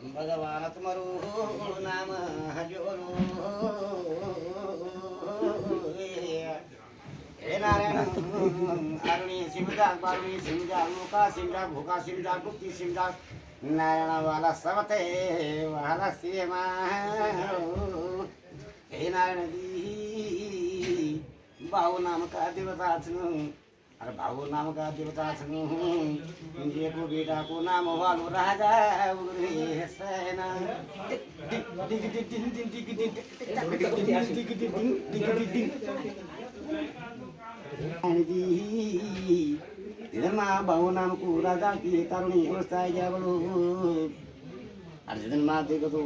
भगवान तुम्हारो नाम हजोलो हे नारायण अरुणी शिवजा बारुणी शिवजा लोका शिवजा भूखा शिवजा गुप्ती शिवजा नारायण वाला सबते वाला सीमा हे नारायण जी बाहु नाम का देवता अरे बाबू नाम का देवता ये को बेटा को नाम वालो राजा सेना इधर माँ बाबू नाम को राजा की तरुणी अवस्था क्या बोलो अर्जुन माँ देखो तो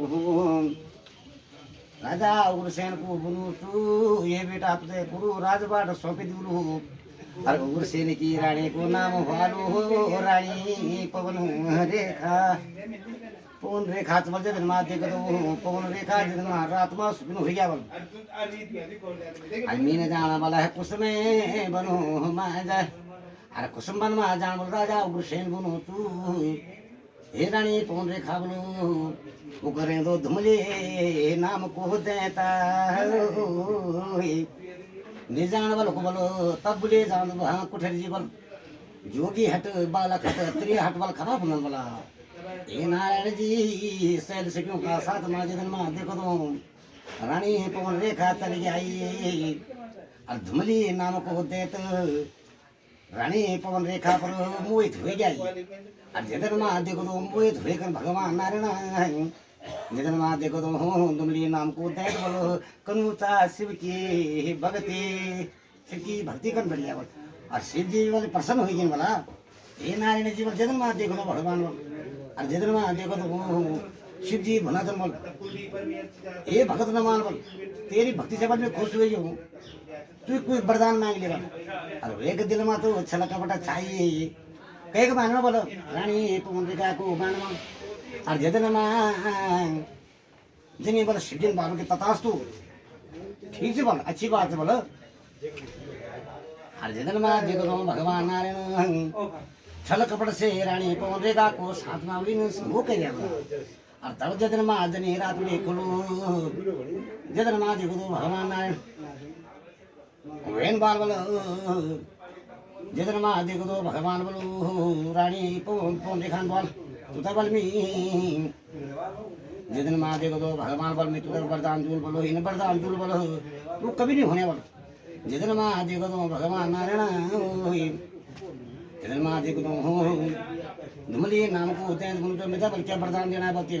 राजा उग्रसेन को बोलू तू ये बेटा तुझे गुरु राजबाट सौंपी दूलू और उग्रसेन की रानी को नाम वालो हो रानी पवन रेखा पवन रेखा चल जन माँ देख दो पवन रेखा जन रात में सुन हो गया बोल मीन जाना वाला है कुसुम बनो माजा अरे कुसुम बन मा जान बोल राजा उग्रसेन बनो तू हे रानी पवन रेखा बोलो वो करें दो धुमले नाम को देता निजान वालों को बोलो तब बोले जान वहाँ कुठरी जी बोल जोगी हट बालक हट त्रि हट वाल खराब होने वाला ये नारायण जी सैल से क्यों का साथ माँ जगन माँ देखो तो रानी पवन रेखा चली आई और धुमली नाम को देत रानी पवन रेखा पर मोहित हो गई और जगन माँ देखो तो मोहित होकर भगवान नारायण जगन माँ देखो तो दुमली नाम को देख बोलो कनुता शिव की भक्ति शिव की भक्ति कर बढ़िया बोल और शिव जी वाले प्रसन्न हो गए बोला ये नारायण जी बोल जगन माँ देखो तो भगवान बोल और जगन माँ देखो तो शिव जी भला बोल ये भगत न मान बोल तेरी भक्ति से मैं खुश हुई हूँ तू कोई वरदान मांग ले और एक दिल में तो छल कपटा चाहिए कई को मानना बोलो रानी पवन रेखा को मानवा और जदन माँ जिन्हें बोला शिवजन बाबू के तथास्तु ठीक से बोल अच्छी बात है बोलो और जदन माँ देखो तो भगवान नारायण छल कपट से रानी पवन रेखा को साथ में वो कह दिया और तब जदन माँ जनी रात में खुलो जदन माँ देखो तो भगवान नारायण वेन बाल बोलो जदन माँ देखो तो भगवान बोलो रानी पवन रेखा बोल तुझा बल में जितने माँ देखो तो भगवान बल में तुझा वरदान दूल बोलो इन वरदान दूल बोलो तू कभी नहीं होने वाला जितने माँ देखो तो भगवान नारायण जितने माँ देखो तो धुमली नाम को होते हैं तो मेरा बल क्या वरदान देना है बल्कि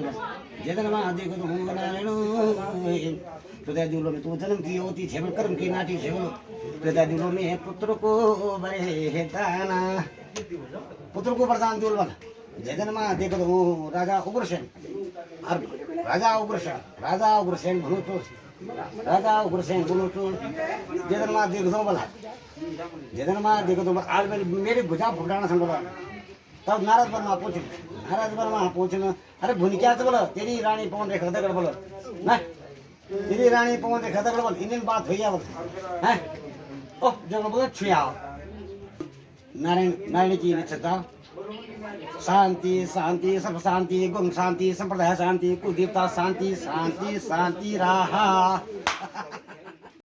जितने माँ देखो तो नारायण तुझे दूलों में तू जन्म की होती छेबल कर्म की नाटी छेबल तुझे दूलों में पुत्र को बड़े दाना पुत्र को वरदान दूल वाला जगन माँ देखो तो राजा उग्रसेन और राजा उग्रसेन बोलो तो राजा उग्रसेन बोलो तो जगन माँ देखो तो बोला जगन माँ देखो तो आज मेरी भुजा फुटाना संग बोला तब नारद वर्मा पूछना अरे भुन क्या तो बोलो तेरी रानी पवन रेखा दगड़ बोलो ना तेरी रानी पवन रेखा दगड़ बोल इंडियन बात भैया बोल है ओ जब बोलो छुआ नारायण की नक्षत्र शांति शांति सर्व शांति गुण शांति संप्रदाय शांति कुल देवता शांति शांति शांति रहा